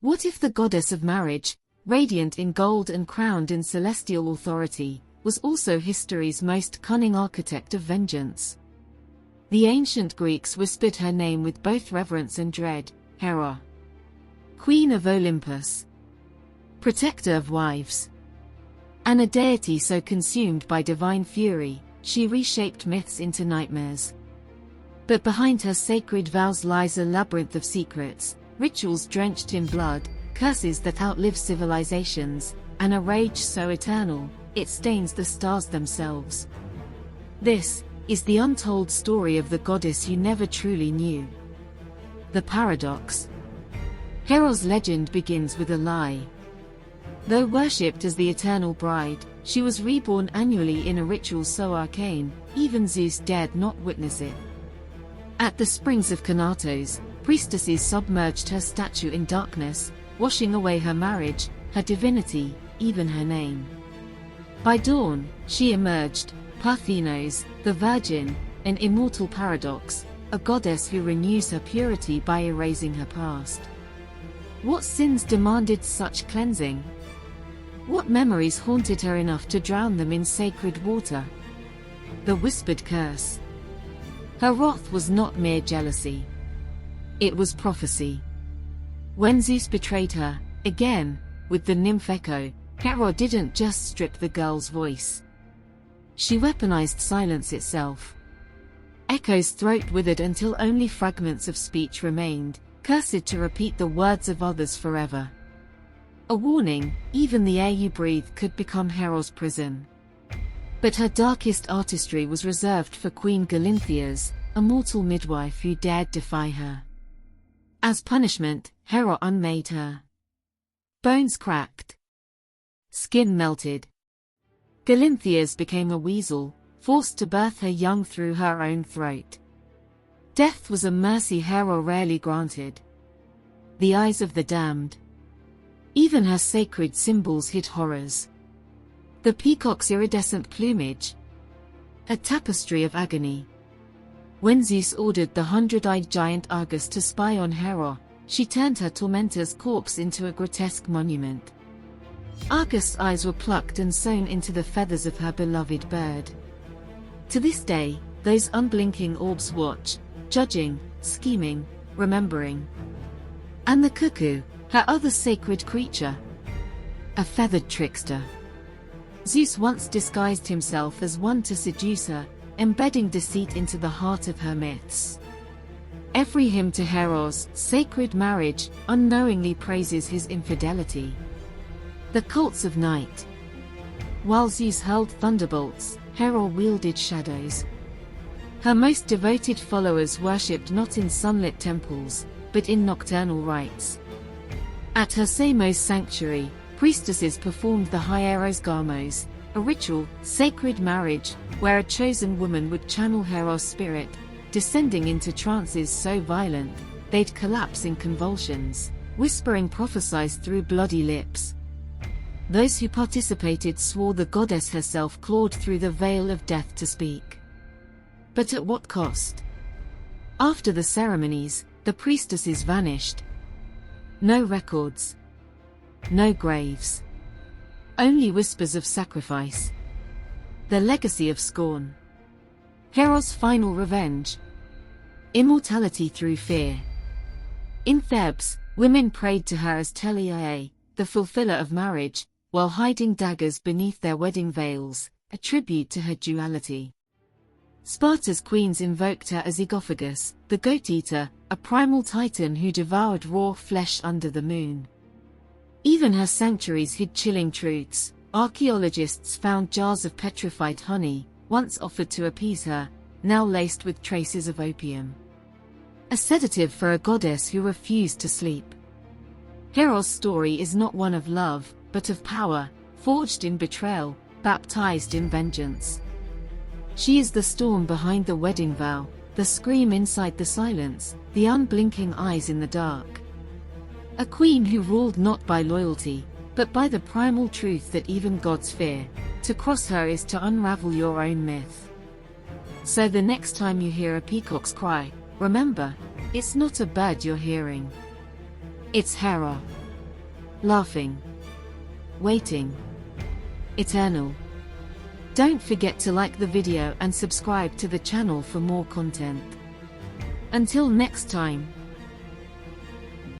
What if the goddess of marriage, radiant in gold and crowned in celestial authority, was also history's most cunning architect of vengeance? The ancient Greeks whispered her name with both reverence and dread: Hera, Queen of Olympus, protector of wives. And a deity so consumed by divine fury, she reshaped myths into nightmares. But behind her sacred vows lies a labyrinth of secrets, rituals drenched in blood, curses that outlive civilizations, and a rage so eternal, it stains the stars themselves. This is the untold story of the goddess you never truly knew. The paradox. Hera's legend begins with a lie. Though worshipped as the eternal bride, she was reborn annually in a ritual so arcane, even Zeus dared not witness it. At the springs of Kanatos, priestesses submerged her statue in darkness, washing away her marriage, her divinity, even her name. By dawn, she emerged, Parthenos, the virgin, an immortal paradox, a goddess who renews her purity by erasing her past. What sins demanded such cleansing? What memories haunted her enough to drown them in sacred water? The whispered curse. Her wrath was not mere jealousy. It was prophecy. When Zeus betrayed her, again, with the nymph Echo, Hera didn't just strip the girl's voice. She weaponized silence itself. Echo's throat withered until only fragments of speech remained, cursed to repeat the words of others forever. A warning: even the air you breathe could become Hera's prison. But her darkest artistry was reserved for Queen Galinthias, a mortal midwife who dared defy her. As punishment, Hera unmade her. Bones cracked. Skin melted. Galinthias became a weasel, forced to birth her young through her own throat. Death was a mercy Hera rarely granted. The eyes of the damned. Even her sacred symbols hid horrors. The peacock's iridescent plumage. A tapestry of agony. When Zeus ordered the 100-eyed giant Argus to spy on Hera, she turned her tormentor's corpse into a grotesque monument. Argus' eyes were plucked and sewn into the feathers of her beloved bird. To this day, those unblinking orbs watch, judging, scheming, remembering. And the cuckoo, her other sacred creature. A feathered trickster. Zeus once disguised himself as one to seduce her, embedding deceit into the heart of her myths. Every hymn to Hera's sacred marriage unknowingly praises his infidelity. The cults of night. While Zeus hurled thunderbolts, Hera wielded shadows. Her most devoted followers worshipped not in sunlit temples, but in nocturnal rites. At her Samos sanctuary, priestesses performed the hieros gamos, a ritual, sacred marriage, where a chosen woman would channel Hera's spirit, descending into trances so violent, they'd collapse in convulsions, whispering prophecies through bloody lips. Those who participated swore the goddess herself clawed through the veil of death to speak. But at what cost? After the ceremonies, the priestesses vanished. No records. No graves. Only whispers of sacrifice. The legacy of scorn. Hera's final revenge. Immortality through fear. In Thebes, women prayed to her as Teliae, the fulfiller of marriage, while hiding daggers beneath their wedding veils, a tribute to her duality. Sparta's queens invoked her as Egophagus, the goat-eater, a primal titan who devoured raw flesh under the moon. Even her sanctuaries hid chilling truths. Archaeologists found jars of petrified honey, once offered to appease her, now laced with traces of opium. A sedative for a goddess who refused to sleep. Hera's story is not one of love, but of power, forged in betrayal, baptized in vengeance. She is the storm behind the wedding vow, the scream inside the silence, the unblinking eyes in the dark. A queen who ruled not by loyalty, but by the primal truth that even gods fear. To cross her is to unravel your own myth. So the next time you hear a peacock's cry, remember, it's not a bird you're hearing. It's Hera. laughing, waiting, eternal. Don't forget to like the video and subscribe to the channel for more content. Until next time.